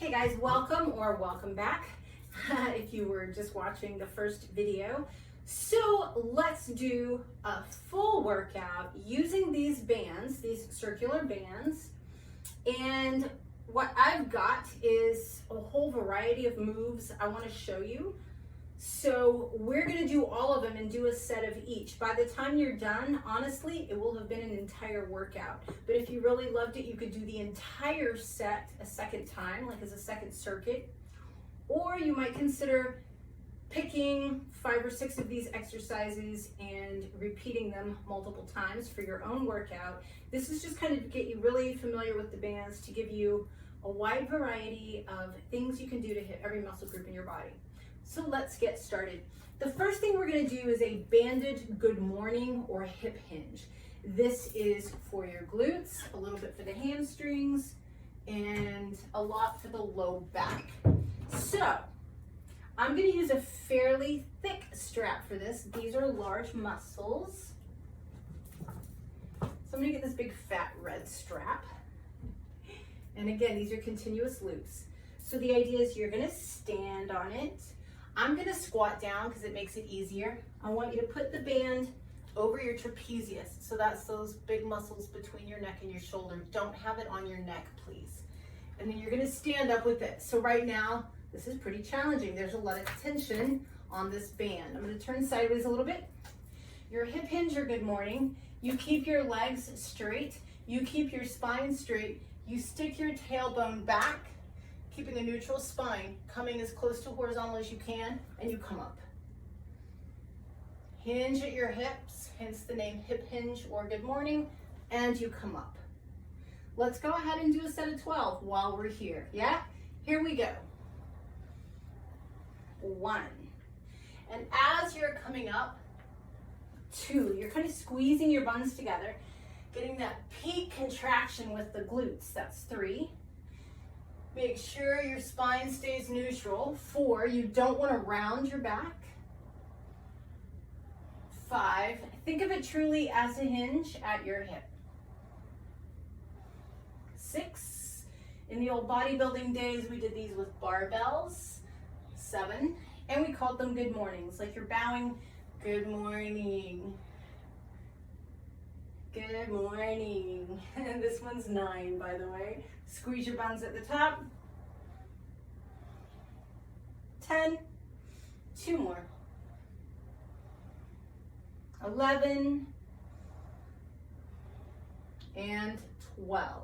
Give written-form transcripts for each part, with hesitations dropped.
Hey guys, welcome or welcome back if you were just watching the first video. So let's do a full workout using these bands, these circular bands. And what I've got is a whole variety of moves I want to show you. So we're going to do all of them and do a set of each. By the time you're done, honestly, it will have been an entire workout. But if you really loved it, you could do the entire set a second time, like as a second circuit. Or you might consider picking 5 or 6 of these exercises and repeating them multiple times for your own workout. This is just kind of to get you really familiar with the bands, to give you a wide variety of things you can do to hit every muscle group in your body. So let's get started. The first thing we're going to do is a banded good morning or hip hinge. This is for your glutes, a little bit for the hamstrings, and a lot for the low back. So I'm going to use a fairly thick strap for this. These are large muscles. So I'm going to get this big fat red strap. And again, these are continuous loops. So the idea is you're going to stand on it. I'm going to squat down because it makes it easier. I want you to put the band over your trapezius. So that's those big muscles between your neck and your shoulder. Don't have it on your neck, please. And then you're going to stand up with it. So right now, this is pretty challenging. There's a lot of tension on this band. I'm going to turn sideways a little bit. Your hip hinge or good morning. You keep your legs straight. You keep your spine straight. You stick your tailbone back, keeping a neutral spine, coming as close to horizontal as you can, and you come up. Hinge at your hips, hence the name hip hinge or good morning, and you come up. Let's go ahead and do a set of 12 while we're here, yeah? Here we go. 1. And as you're coming up, 2. You're kind of squeezing your buns together, getting that peak contraction with the glutes. That's 3. Make sure your spine stays neutral. 4, you don't want to round your back. 5, think of it truly as a hinge at your hip. 6, in the old bodybuilding days, we did these with barbells. 7, and we called them good mornings, like you're bowing, good morning. Good morning. And this one's 9, by the way. Squeeze your buns at the top. 10. 2 more. 11. And 12.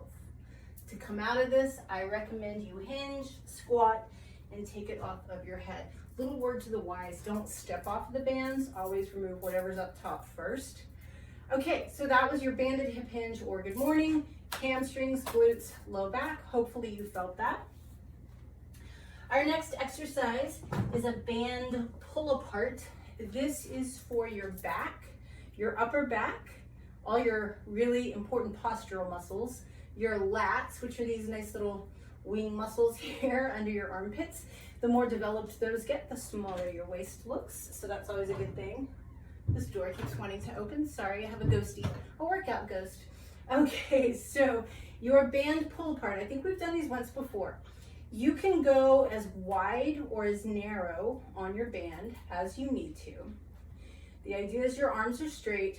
To come out of this, I recommend you hinge, squat, and take it off of your head. Little word to the wise, don't step off of the bands. Always remove whatever's up top first. Okay, so that was your banded hip hinge or good morning, hamstrings, glutes, low back. Hopefully you felt that. Our next exercise is a band pull apart. This is for your back, your upper back, all your really important postural muscles, your lats, which are these nice little wing muscles here under your armpits. The more developed those get, the smaller your waist looks. So that's always a good thing. This door keeps wanting to open. Sorry, I have a ghosty, a workout ghost. Okay, so your band pull apart. I think we've done these once before. You can go as wide or as narrow on your band as you need to. The idea is your arms are straight,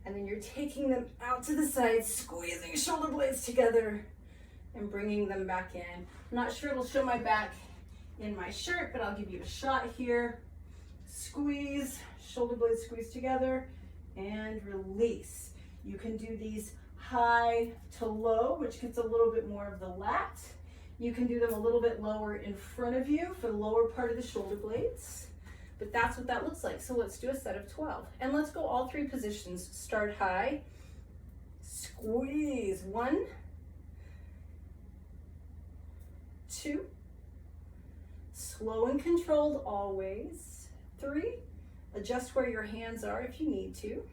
and then you're taking them out to the side, squeezing shoulder blades together and bringing them back in. I'm not sure it'll show my back in my shirt, but I'll give you a shot here. Squeeze, shoulder blades squeeze together, and release. You can do these high to low, which gets a little bit more of the lat. You can do them a little bit lower in front of you for the lower part of the shoulder blades, but that's what that looks like. So let's do a set of 12, and let's go all 3 positions. Start high, squeeze, 1, 2, slow and controlled always, 3, adjust where your hands are if you need to,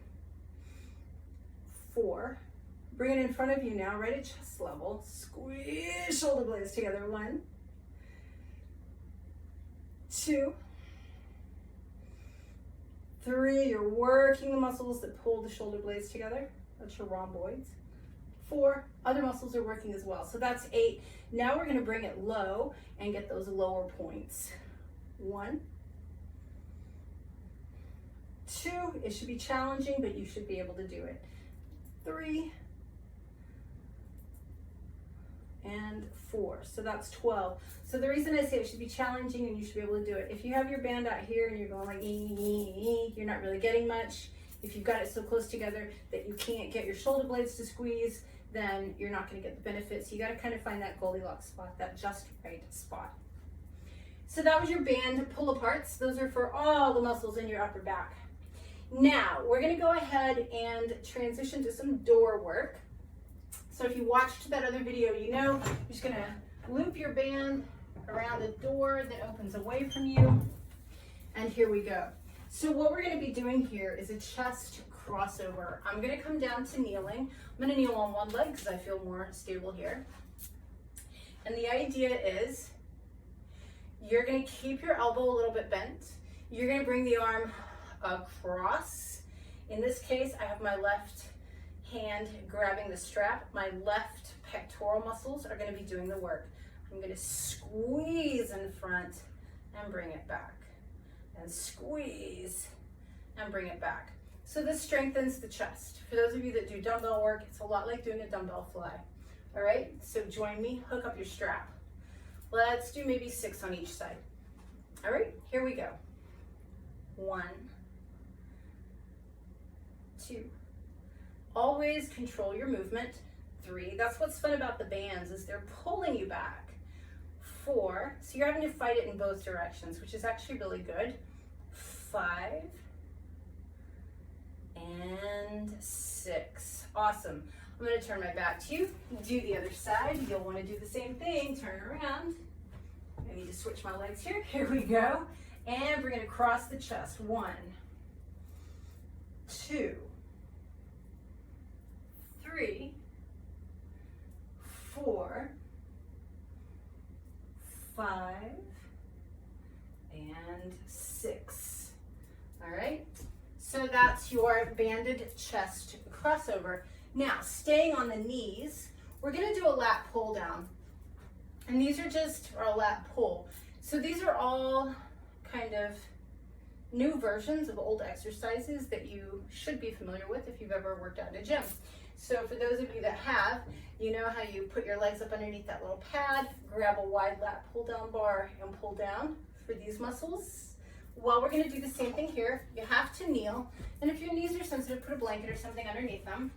4, bring it in front of you now, right at chest level, squeeze shoulder blades together, 1, 2, 3, you're working the muscles that pull the shoulder blades together, that's your rhomboids, 4, other muscles are working as well. So that's 8. Now we're gonna bring it low and get those lower points. 1, 2, it should be challenging, but you should be able to do it. 3, and 4, so that's 12. So the reason I say it should be challenging and you should be able to do it, if you have your band out here and you're going like you're not really getting much. If you've got it so close together that you can't get your shoulder blades to squeeze, then you're not going to get the benefits. So you got to kind of find that Goldilocks spot, that just right spot. So that was your band pull aparts. Those are for all the muscles in your upper back. Now we're going to go ahead and transition to some door work. So if you watched that other video, you know you're just going to loop your band around the door that opens away from you. And here we go. So what we're going to be doing here is a chest crossover. I'm going to come down to kneeling. I'm going to kneel on one leg because I feel more stable here. And the idea is you're going to keep your elbow a little bit bent. You're going to bring the arm across. In this case, I have my left hand grabbing the strap. My left pectoral muscles are going to be doing the work. I'm going to squeeze in front and bring it back. And squeeze and bring it back. So this strengthens the chest. For those of you that do dumbbell work, it's a lot like doing a dumbbell fly. All right, so join me, hook up your strap. Let's do maybe 6 on each side. All right, here we go. 1, 2. Always control your movement. 3, that's what's fun about the bands is they're pulling you back. 4, so you're having to fight it in both directions, which is actually really good. 5, and 6. Awesome. I'm going to turn my back to you. Do the other side. You'll want to do the same thing. Turn around. I need to switch my legs here. Here we go. And we're going to cross the chest. 1, 2, 3, 4, 5, and 6. All right, so that's your banded chest crossover. Now, staying on the knees, we're going to do a lat pull down. And these are just our lat pull. So these are all kind of new versions of old exercises that you should be familiar with if you've ever worked out in a gym. So for those of you that have, you know how you put your legs up underneath that little pad, grab a wide lat pull down bar and pull down for these muscles. Well, we're going to do the same thing here. You have to kneel, and if your knees are sensitive, put a blanket or something underneath them.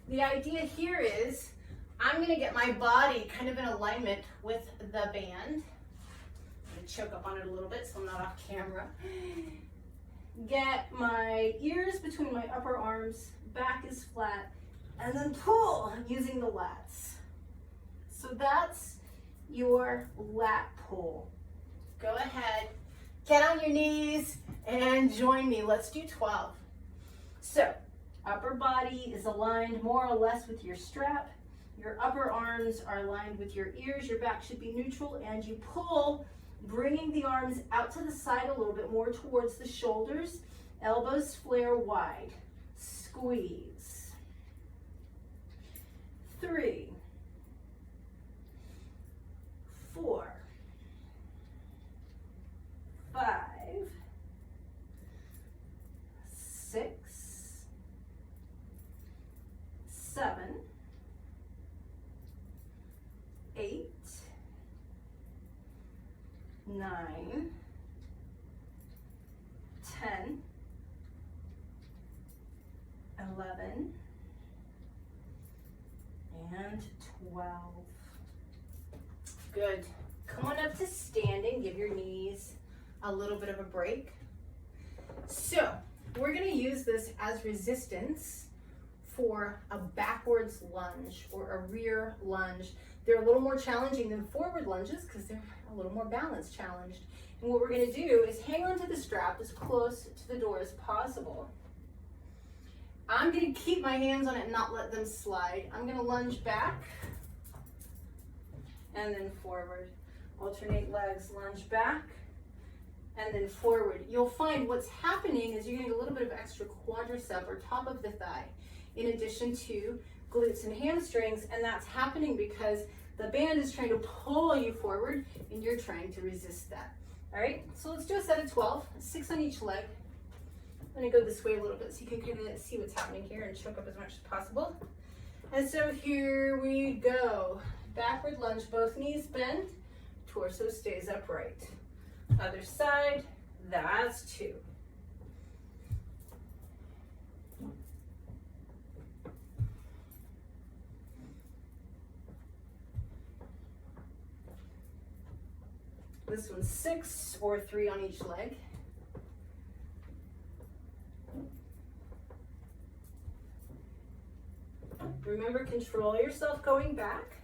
The idea here is I'm going to get my body kind of in alignment with the band. I'm going to choke up on it a little bit so I'm not off camera. Get my ears between my upper arms, back is flat, and then pull using the lats. So that's your lat pull. Go ahead, get on your knees and join me. Let's do 12. So upper body is aligned more or less with your strap. Your upper arms are aligned with your ears. Your back should be neutral, and you pull, bringing the arms out to the side a little bit more towards the shoulders. Elbows flare wide. Squeeze. 3, 4, 5, 6, 7, 8, 9, 10, 11, and 12. Good. Come on up to standing. Give your knees a little bit of a break. So we're going to use this as resistance for a backwards lunge or a rear lunge. They're a little more challenging than forward lunges because they're a little more balance challenged. And what we're going to do is hang onto the strap as close to the door as possible. I'm going to keep my hands on it and not let them slide. I'm going to lunge back and then forward. Alternate legs, lunge back and then forward. You'll find what's happening is you're getting a little bit of extra quadricep or top of the thigh, in addition to glutes and hamstrings, and that's happening because the band is trying to pull you forward and you're trying to resist that. All right, so let's do a set of 12, 6 on each leg. I'm gonna go this way a little bit so you can kind of see what's happening here and choke up as much as possible. And so here we go. Backward lunge, both knees bend, torso stays upright. Other side, that's 2. This one's 6 or 3 on each leg. Remember, control yourself going back.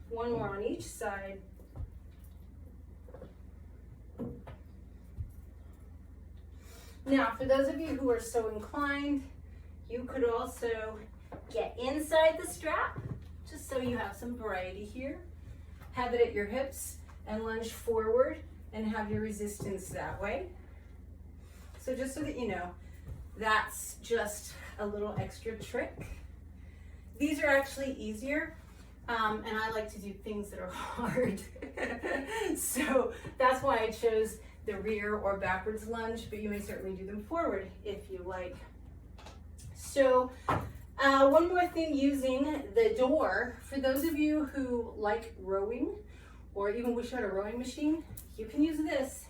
1 more on each side. Now, for those of you who are so inclined, you could also get inside the strap, just so you have some variety here. Have it at your hips and lunge forward and have your resistance that way. So just so that you know, that's just a little extra trick. These are actually easier, and I like to do things that are hard. So that's why I chose the rear or backwards lunge, but you may certainly do them forward if you like. So one more thing, using the door. For those of you who like rowing or even wish you had a rowing machine, you can use this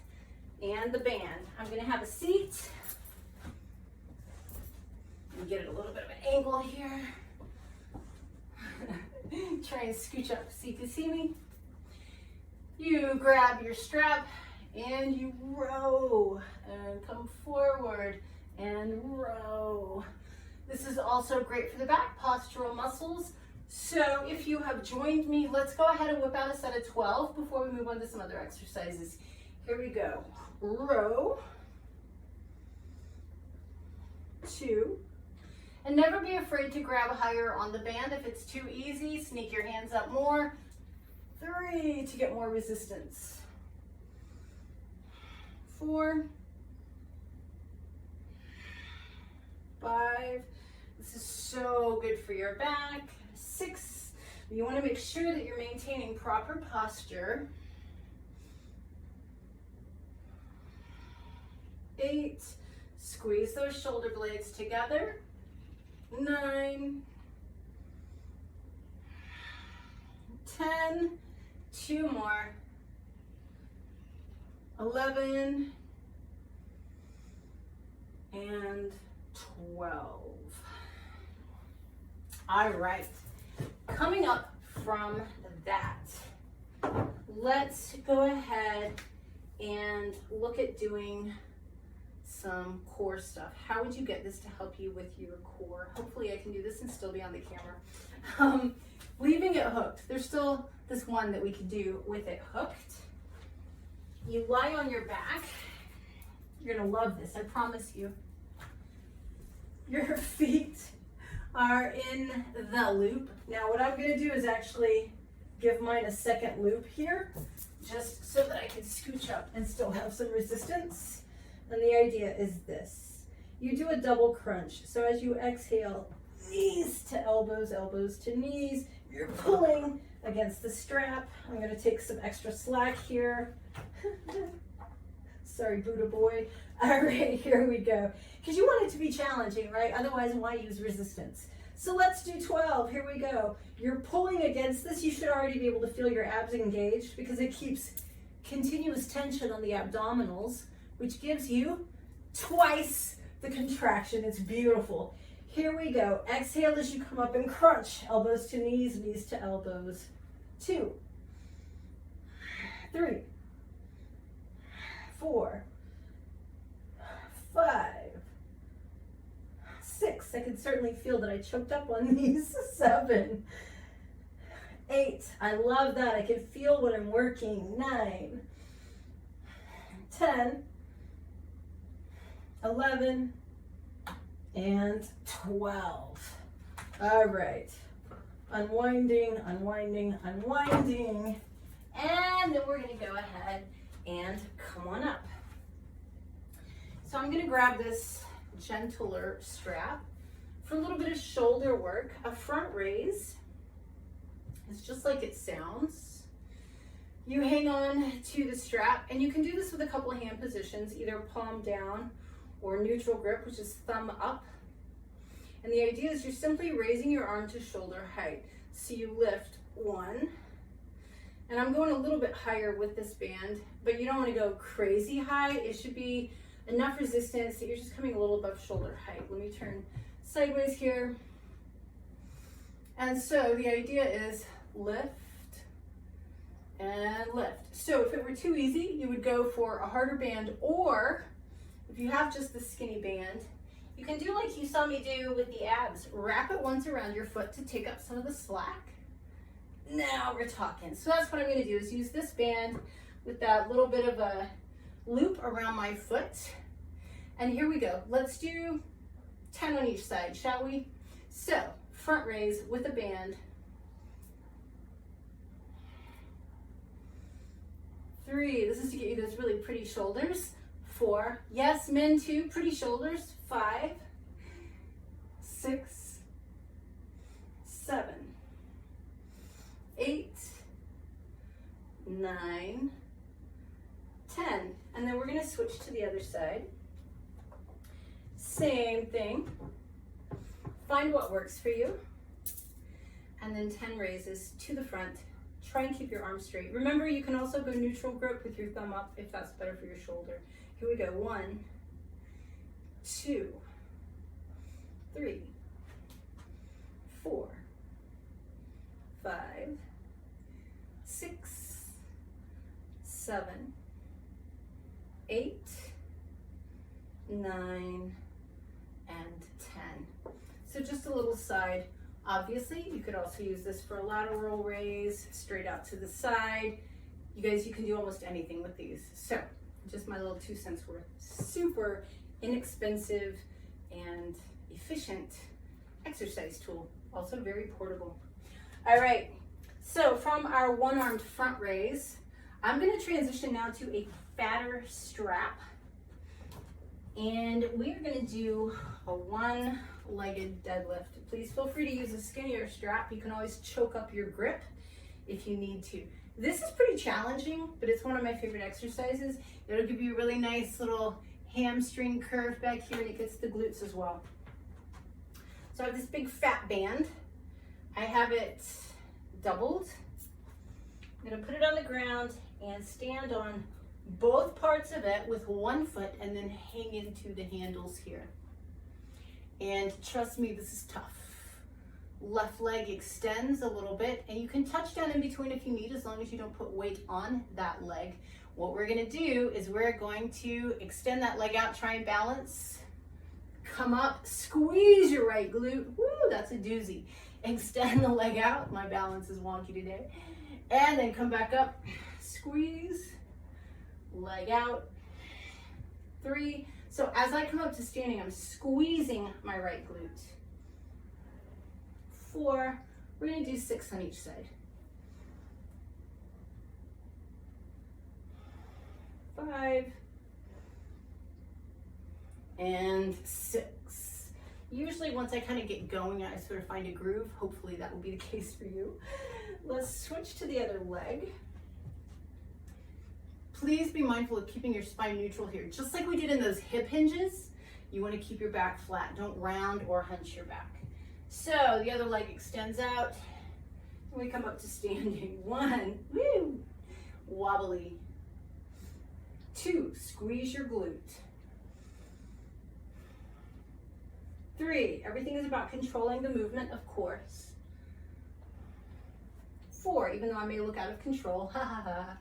and the band. I'm going to have a seat. And get it a little bit of an angle here. Try and scooch up so you can see me. You grab your strap and you row and come forward and row. This is also great for the back postural muscles. So if you have joined me, let's go ahead and whip out a set of 12 before we move on to some other exercises. Here we go. Row. 2. And never be afraid to grab higher on the band. If it's too easy, sneak your hands up more. 3 to get more resistance. 4. 5. This is so good for your back. 6. You want to make sure that you're maintaining proper posture. 8. Squeeze those shoulder blades together. 9. 10. 2 more. 11. And 12. All right. Coming up from that, let's go ahead and look at doing some core stuff. How would you get this to help you with your core? Hopefully I can do this and still be on the camera. Leaving it hooked. There's still this one that we could do with it hooked. You lie on your back. You're gonna love this, I promise you. Your feet are in the loop. Now what I'm gonna do is actually give mine a second loop here, just so that I can scooch up and still have some resistance. And the idea is this. You do a double crunch. So as you exhale, knees to elbows, elbows to knees, you're pulling against the strap. I'm gonna take some extra slack here. Sorry, Buddha boy. All right, here we go. Because you want it to be challenging, right? Otherwise, why use resistance? So let's do 12. Here we go. You're pulling against this. You should already be able to feel your abs engaged because it keeps continuous tension on the abdominals, which gives you twice the contraction. It's beautiful. Here we go. Exhale as you come up and crunch. Elbows to knees, knees to elbows. 2, 3, 4, 5, 6. I can certainly feel that I choked up on these. 7, 8. I love that. I can feel when I'm working. 9, 10, 11, and 12. All right. Unwinding, unwinding, unwinding. And then we're going to go ahead and come on up. So I'm going to grab this gentler strap. For a little bit of shoulder work, a front raise. It's just like it sounds. You hang on to the strap, and you can do this with a couple of hand positions, either palm down or neutral grip, which is thumb up. And the idea is you're simply raising your arm to shoulder height. So you lift one, and I'm going a little bit higher with this band, but you don't want to go crazy high. It should be enough resistance that you're just coming a little above shoulder height. Let me turn sideways here. And so the idea is lift and lift. So if it were too easy, you would go for a harder band, or if you have just the skinny band, you can do like you saw me do with the abs. Wrap it once around your foot to take up some of the slack. Now we're talking. So that's what I'm going to do, is use this band with that little bit of a loop around my foot. And here we go. Let's do 10 on each side, shall we? So front raise with a band. 3, this is to get you those really pretty shoulders. 4, yes, men too, pretty shoulders. 5, 6, 7, 8, 9, 10. And then we're going to switch to the other side. Same thing. Find what works for you. And then 10 raises to the front. Try and keep your arms straight. Remember, you can also go neutral grip with your thumb up if that's better for your shoulder. Here we go. 1, 2, 3, 4, 5, 6, 7, 8, 9, and 10. So just a little side. Obviously, you could also use this for a lateral raise, straight out to the side. You guys, you can do almost anything with these. So just my little 2 cents worth. Super inexpensive and efficient exercise tool. Also very portable. All right, so from our one-armed front raise, I'm going to transition now to a fatter strap. And we are going to do a one-legged deadlift. Please feel free to use a skinnier strap. You can always choke up your grip if you need to. This is pretty challenging, but it's one of my favorite exercises. It'll give you a really nice little hamstring curve back here, and it gets the glutes as well. So I have this big fat band. I have it doubled. I'm going to put it on the ground and stand on both parts of it with one foot and then hang into the handles here. And trust me, this is tough. Left leg extends a little bit, and you can touch down in between if you need, as long as you don't put weight on that leg. What we're going to do is we're going to extend that leg out, try and balance. Come up, squeeze your right glute. Woo, that's a doozy. Extend the leg out. My balance is wonky today. And then come back up, squeeze, leg out. 3. So as I come up to standing, I'm squeezing my right glute. 4. We're going to do 6 on each side. 5. And 6. Usually once I kind of get going, I sort of find a groove. Hopefully that will be the case for you. Let's switch to the other leg. Please be mindful of keeping your spine neutral here. Just like we did in those hip hinges, you want to keep your back flat. Don't round or hunch your back. So the other leg extends out. And we come up to standing. 1, woo, wobbly. 2, squeeze your glute. 3, everything is about controlling the movement, of course. 4, even though I may look out of control, ha ha ha.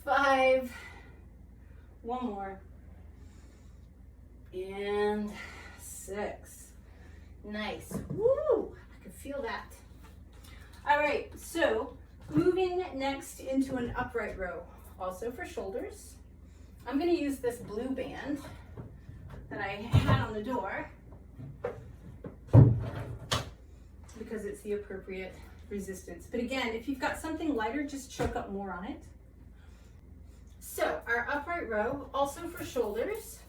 5, 1 more, and 6. Nice. Woo! I can feel that. All right, so moving next into an upright row, also for shoulders. I'm going to use this blue band that I had on the door because it's the appropriate resistance. But again, if you've got something lighter, just choke up more on it. So our upright row, also for shoulders.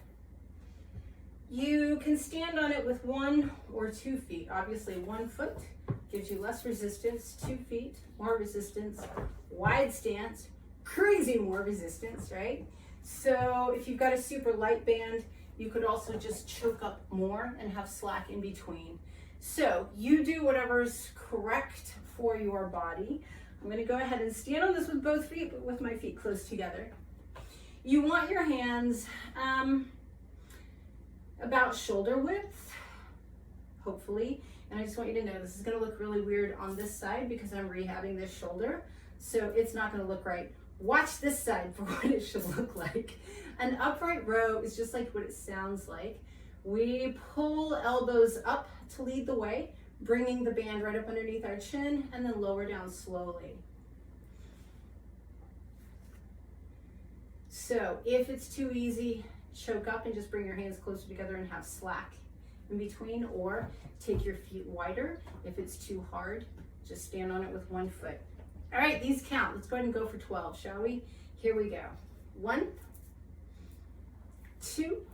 You can stand on it with 1 or 2 feet. Obviously 1 foot gives you less resistance, 2 feet, more resistance, wide stance, crazy more resistance, right? So if you've got a super light band, you could also just choke up more and have slack in between. So you do whatever's correct for your body. I'm gonna go ahead and stand on this with both feet, but with my feet close together. You want your hands about shoulder width, hopefully. And I just want you to know this is gonna look really weird on this side because I'm rehabbing this shoulder. So it's not gonna look right. Watch this side for what it should look like. An upright row is just like what it sounds like. We pull elbows up to lead the way, bringing the band right up underneath our chin and then lower down slowly. So if it's too easy, choke up and just bring your hands closer together and have slack in between, or take your feet wider. If it's too hard, just stand on it with 1 foot. All right, these count. Let's go ahead and go for 12, shall we? Here we go. 1, 2,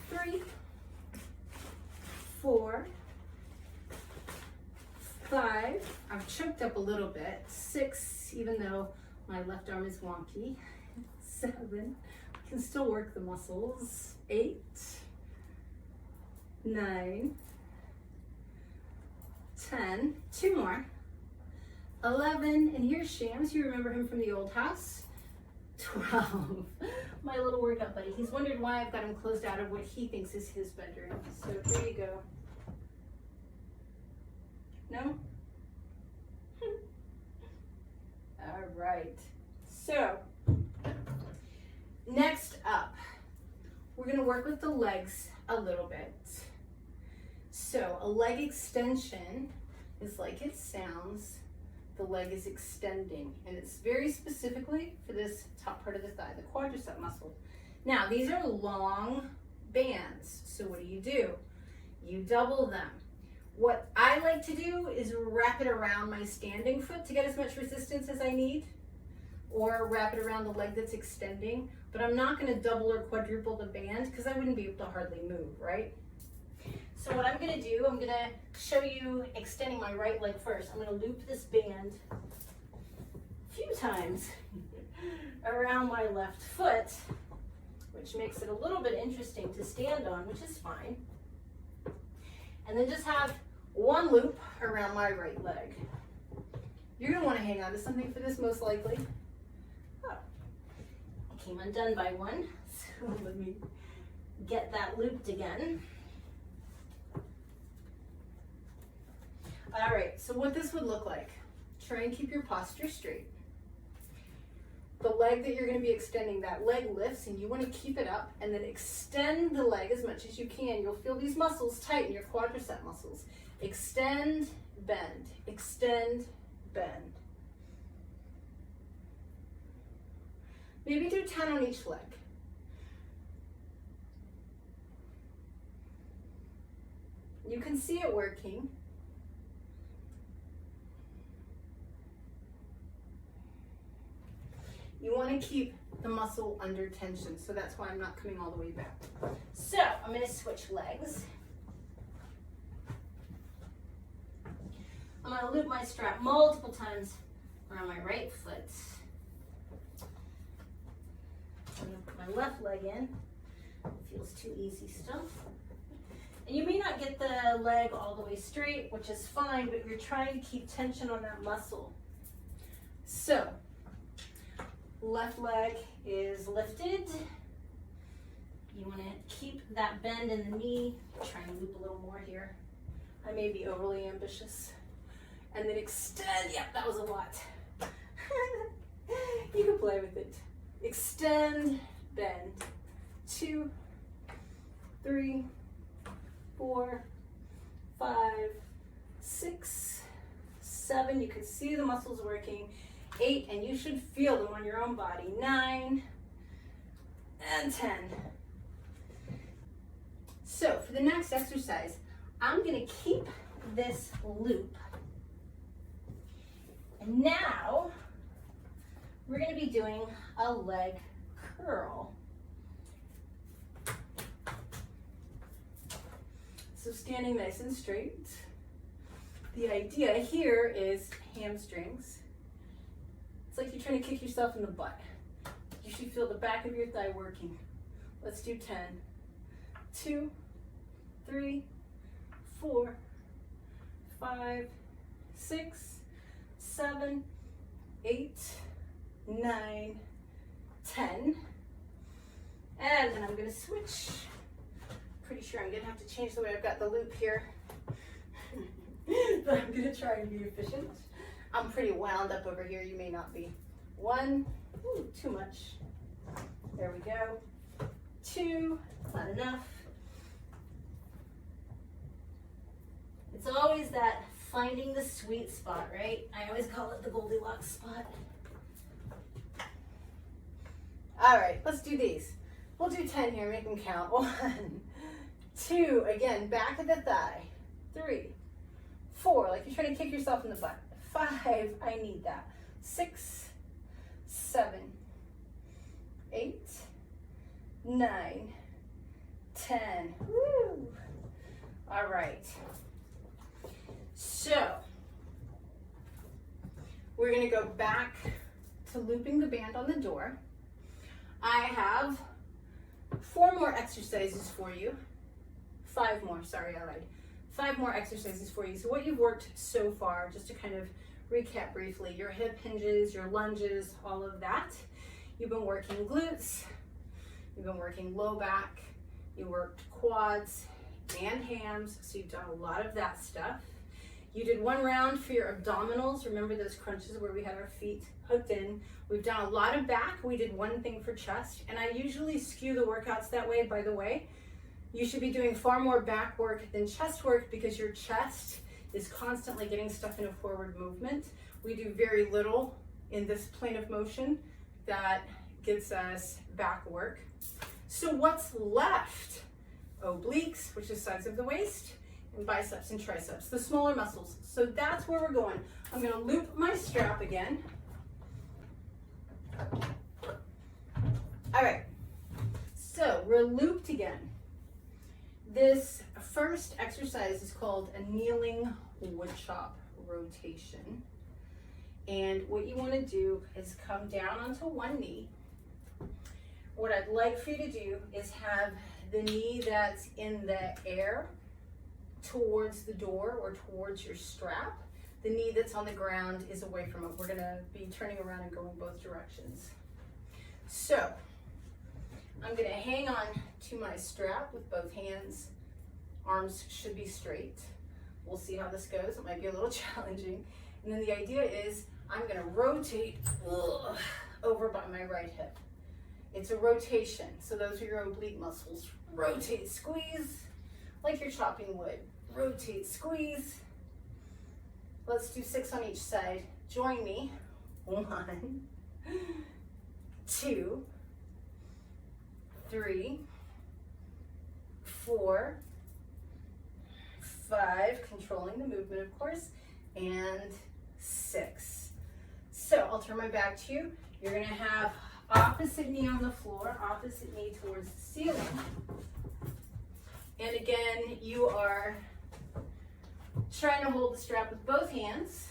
3, 4, 5. I've choked up a little bit. 6, even though my left arm is wonky. 7, I can still work the muscles. 8, 9, 10, 2 more. 11, and here's Shams, you remember him from the old house. 12, my little workout buddy. He's wondered why I've got him closed out of what he thinks is his bedroom. So here you go. No? All right, so next up, we're gonna work with the legs a little bit. So a leg extension is like it sounds. The leg is extending, and it's very specifically for this top part of the thigh, the quadricep muscle. Now, these are long bands, so what do? You double them. What I like to do is wrap it around my standing foot to get as much resistance as I need, or wrap it around the leg that's extending, but I'm not gonna double or quadruple the band because I wouldn't be able to hardly move, right? So what I'm gonna do, I'm gonna show you extending my right leg first. I'm gonna loop this band a few times around my left foot, which makes it a little bit interesting to stand on, which is fine. And then just have 1 loop around my right leg. You're gonna wanna hang on to something for this most likely. Oh, I came undone by 1, so let me get that looped again. All right, so what this would look like, try and keep your posture straight. The leg that you're gonna be extending, that leg lifts and you wanna keep it up and then extend the leg as much as you can. You'll feel these muscles tighten, your quadricep muscles. Extend, bend, extend, bend. Maybe do 10 on each leg. You can see it working. You want to keep the muscle under tension, so that's why I'm not coming all the way back. So I'm going to switch legs. I'm going to loop my strap multiple times around my right foot. I'm going to put my left leg in. It feels too easy still. And you may not get the leg all the way straight, which is fine, but you're trying to keep tension on that muscle. So left leg is lifted. You want to keep that bend in the knee. Try and loop a little more here. I may be overly ambitious. And then extend. Yep, that was a lot. You can play with it. Extend, bend. 2, 3, 4, 5, 6, 7. You can see the muscles working. 8, and you should feel them on your own body. 9 and 10. So for the next exercise, I'm going to keep this loop. And now we're going to be doing a leg curl. So standing nice and straight. The idea here is hamstrings. It's like you're trying to kick yourself in the butt. You should feel the back of your thigh working. Let's do 10. 2, 3, 4, 5, 6, 7, 8, 9, 10. And then I'm going to switch. Pretty sure I'm going to have to change the way I've got the loop here. But I'm going to try and be efficient. I'm pretty wound up over here. You may not be. 1, ooh, too much. There we go. 2, not enough. It's always that finding the sweet spot, right? I always call it the Goldilocks spot. All right, let's do these. We'll do 10 here, make them count. 1, 2, again, back of the thigh. 3, 4, like you're trying to kick yourself in the butt. 5, I need that. 6, 7, 8, 9, 10. Woo! All right. So, we're going to go back to looping the band on the door. I have 4 more exercises for you. 5 more, sorry, I lied. 5 more exercises for you. So what you've worked so far, just to kind of recap briefly, your hip hinges, your lunges, all of that. You've been working glutes, you've been working low back, you worked quads and hams, so you've done a lot of that stuff. You did 1 round for your abdominals. Remember those crunches where we had our feet hooked in. We've done a lot of back. We did 1 thing for chest, and I usually skew the workouts that way, by the way. You should be doing far more back work than chest work because your chest is constantly getting stuff in a forward movement. We do very little in this plane of motion that gives us back work. So what's left? Obliques, which is sides of the waist, and biceps and triceps, the smaller muscles. So that's where we're going. I'm going to loop my strap again. All right, so we're looped again. This first exercise is called a kneeling wood chop rotation. And what you want to do is come down onto one knee. What I'd like for you to do is have the knee that's in the air towards the door or towards your strap. The knee that's on the ground is away from it. We're going to be turning around and going both directions. So I'm going to hang on to my strap with both hands. Arms should be straight. We'll see how this goes. It might be a little challenging. And then the idea is I'm going to rotate over by my right hip. It's a rotation. So those are your oblique muscles. Rotate, squeeze, like you're chopping wood. Rotate, squeeze. Let's do 6 on each side. Join me. 1, 2, 3, 4, 5, controlling the movement, of course, and 6. So I'll turn my back to you. You're going to have opposite knee on the floor, opposite knee towards the ceiling. And again, you are trying to hold the strap with both hands,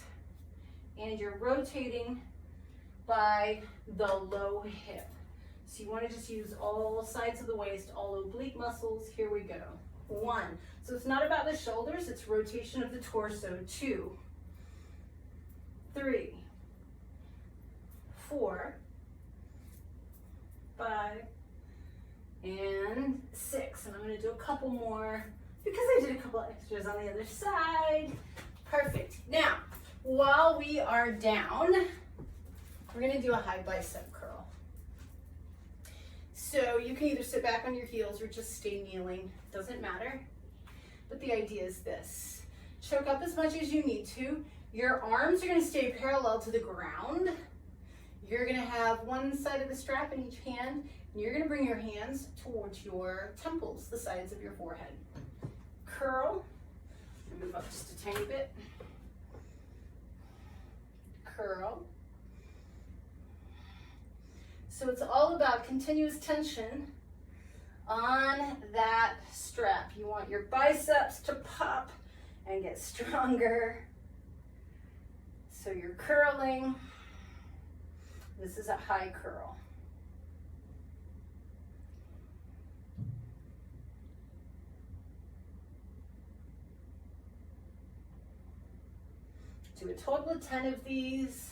and you're rotating by the low hip. So you want to just use all sides of the waist, all oblique muscles. Here we go. 1. So it's not about the shoulders, it's rotation of the torso. 2, 3, 4, 5, and 6. And I'm going to do a couple more because I did a couple extras on the other side. Perfect. Now, while we are down, we're going to do a high bicep curl. So you can either sit back on your heels or just stay kneeling. Doesn't matter. But the idea is this. Choke up as much as you need to. Your arms are going to stay parallel to the ground. You're going to have one side of the strap in each hand, and you're going to bring your hands towards your temples, the sides of your forehead. Curl. Move up just a tiny bit. Curl. So it's all about continuous tension on that strap. You want your biceps to pop and get stronger. So you're curling. This is a high curl. Do a total of 10 of these.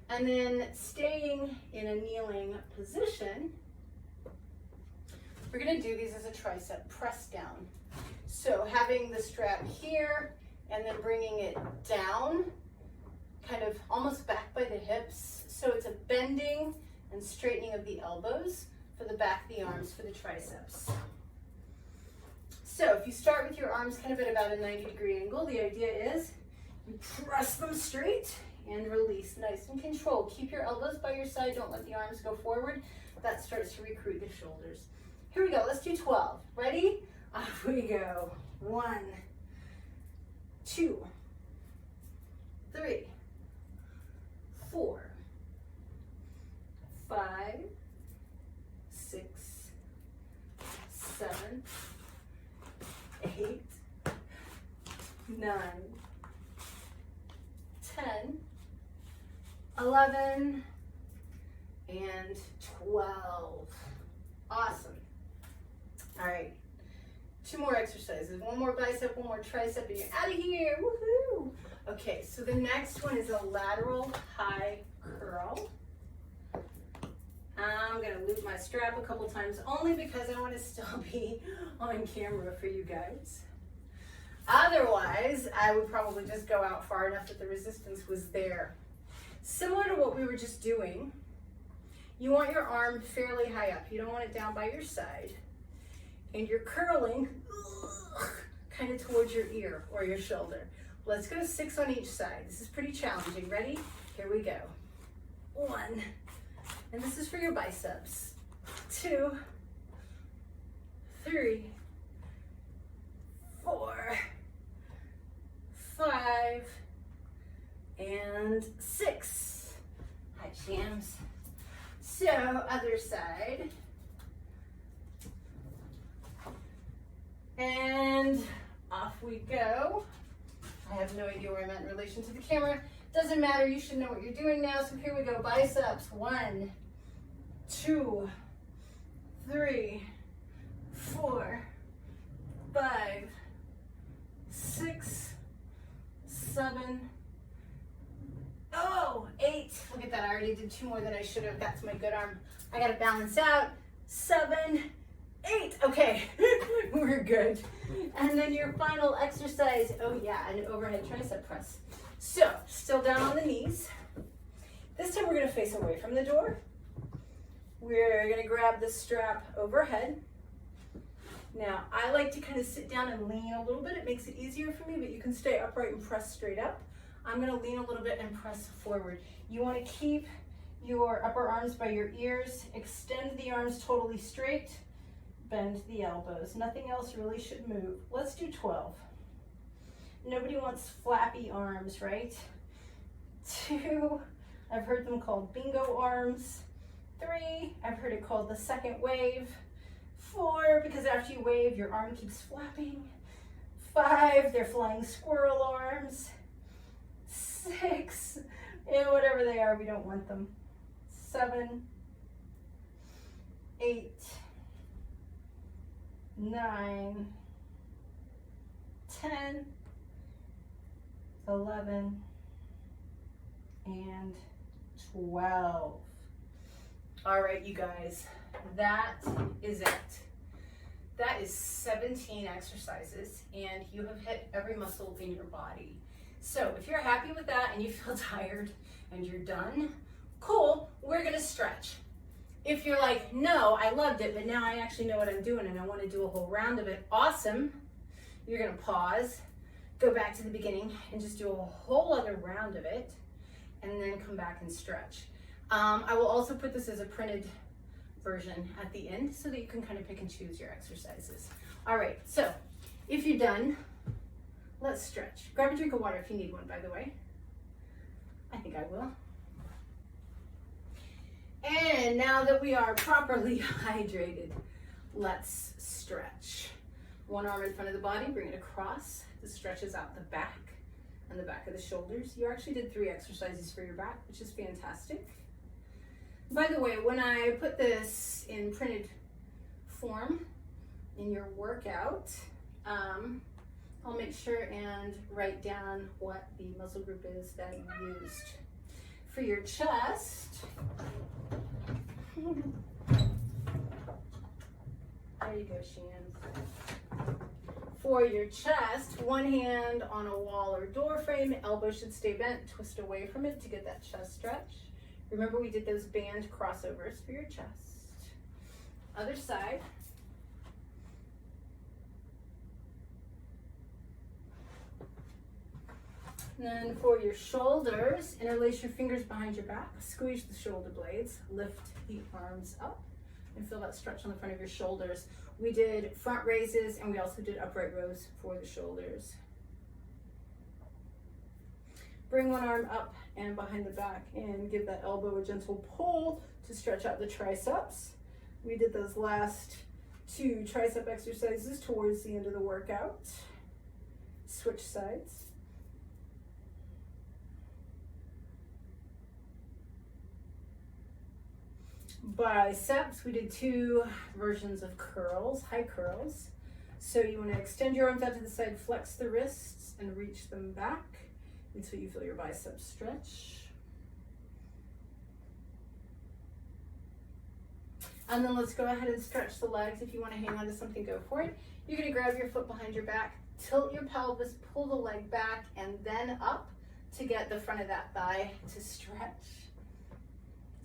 And then staying in a kneeling position, we're gonna do these as a tricep press down. So having the strap here and then bringing it down, kind of almost back by the hips. So it's a bending and straightening of the elbows for the back of the arms for the triceps. So if you start with your arms kind of at about a 90-degree angle, the idea is you press them straight and release, nice and controlled. Keep your elbows by your side, don't let the arms go forward. That starts to recruit the shoulders. Here we go, let's do 12. Ready? Off we go. 1, 2, 3, 4, 5, 6, 7, 8, 9, 10, 11, and 12. Awesome. All right, 2 more exercises. 1 more bicep, 1 more tricep, and you're out of here. Woohoo! Okay, so the next one is a lateral high curl. I'm gonna loop my strap a couple times only because I want to still be on camera for you guys. Otherwise, I would probably just go out far enough that the resistance was there. Similar to what we were just doing, you want your arm fairly high up. You don't want it down by your side. And you're curling kind of towards your ear or your shoulder. Let's go to 6 on each side. This is pretty challenging. Ready? Here we go. 1, and this is for your biceps. 2, 3, 4, 5, and 6. Hi, Shams. So, other side. And off we go. I have no idea where I'm at in relation to the camera. Doesn't matter, you should know what you're doing now. So here we go, biceps. 1, 2, 3, 4, 5, 6, 7, 8. Look at that, I already did 2 more than I should have. That's my good arm. I gotta balance out. 7, 8. Okay, we're good. And then your final exercise, oh yeah, an overhead tricep press. So, still down on the knees. This time we're gonna face away from the door. We're gonna grab the strap overhead. Now, I like to kind of sit down and lean a little bit. It makes it easier for me, but you can stay upright and press straight up. I'm gonna lean a little bit and press forward. You wanna keep your upper arms by your ears, extend the arms totally straight, bend the elbows. Nothing else really should move. Let's do 12. Nobody wants flappy arms, right? 2, I've heard them called bingo arms. 3, I've heard it called the second wave. 4, because after you wave, your arm keeps flapping. 5, they're flying squirrel arms. 6, whatever they are, we don't want them. 7, 8, 9, 10, 11, and 12. All right, you guys, that is it. That is 17 exercises, and you have hit every muscle in your body. So if you're happy with that and you feel tired and you're done, cool, we're gonna stretch. If you're like, no, I loved it, but now I actually know what I'm doing and I wanna do a whole round of it, awesome. You're gonna pause, go back to the beginning and just do a whole other round of it, and then come back and stretch. I will also put this as a printed version at the end so that you can kind of pick and choose your exercises. All right, so if you're done, let's stretch. Grab a drink of water if you need one, by the way. I think I will. And now that we are properly hydrated, let's stretch. One arm in front of the body, bring it across. This stretches out the back and the back of the shoulders. You actually did 3 exercises for your back, which is fantastic. By the way, when I put this in printed form in your workout, I'll make sure and write down what the muscle group is that you used. For your chest, there you go, Shan. For your chest, one hand on a wall or door frame, elbow should stay bent, twist away from it to get that chest stretch. Remember we did those band crossovers for your chest. Other side. And then for your shoulders, interlace your fingers behind your back, squeeze the shoulder blades, lift the arms up, and feel that stretch on the front of your shoulders. We did front raises and we also did upright rows for the shoulders. Bring one arm up and behind the back and give that elbow a gentle pull to stretch out the triceps. We did those last 2 tricep exercises towards the end of the workout. Switch sides. Biceps, we did 2 versions of curls, high curls. So you want to extend your arms out to the side, flex the wrists, and reach them back until you feel your biceps stretch. And then let's go ahead and stretch the legs. If you want to hang on to something, go for it. You're going to grab your foot behind your back, tilt your pelvis, pull the leg back, and then up to get the front of that thigh to stretch.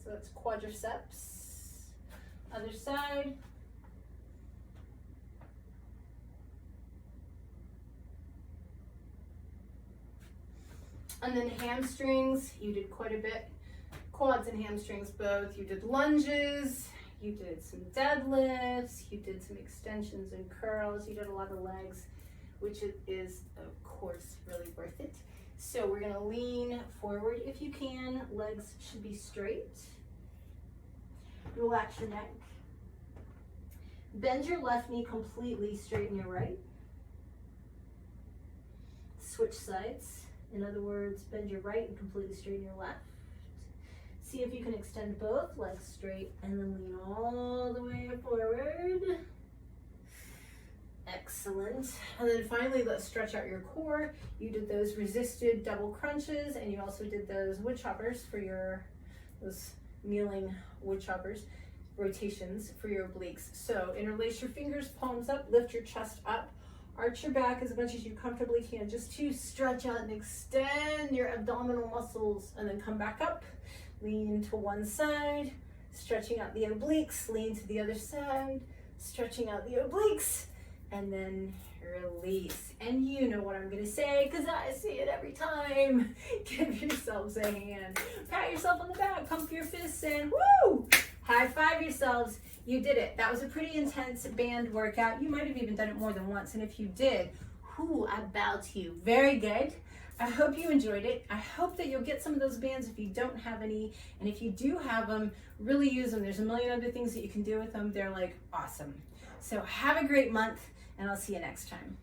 So that's quadriceps. Other side. And then hamstrings, you did quite a bit. Quads and hamstrings both. You did lunges, you did some deadlifts, you did some extensions and curls, you did a lot of legs, which is, of course, really worth it. So we're gonna lean forward if you can. Legs should be straight. Relax your neck. Bend your left knee completely, straighten your right. Switch sides. In other words, bend your right and completely straighten your left. See if you can extend both legs straight and then lean all the way forward. Excellent. And then finally, let's stretch out your core. You did those resisted double crunches and you also did those wood choppers for those kneeling wood choppers, rotations for your obliques. So interlace your fingers, palms up, lift your chest up, arch your back as much as you comfortably can, just to stretch out and extend your abdominal muscles, and then come back up, lean to one side, stretching out the obliques, lean to the other side, stretching out the obliques, and then release. And you know what I'm gonna say, because I say it every time. Give yourselves a hand. Pat yourself on the back, pump your fists in, woo! High five yourselves. You did it. That was a pretty intense band workout. You might have even done it more than once, and if you did, whoo, I bow to you. Very good. I hope you enjoyed it. I hope that you'll get some of those bands if you don't have any, and if you do have them, really use them. There's a million other things that you can do with them. They're like awesome. So have a great month, and I'll see you next time.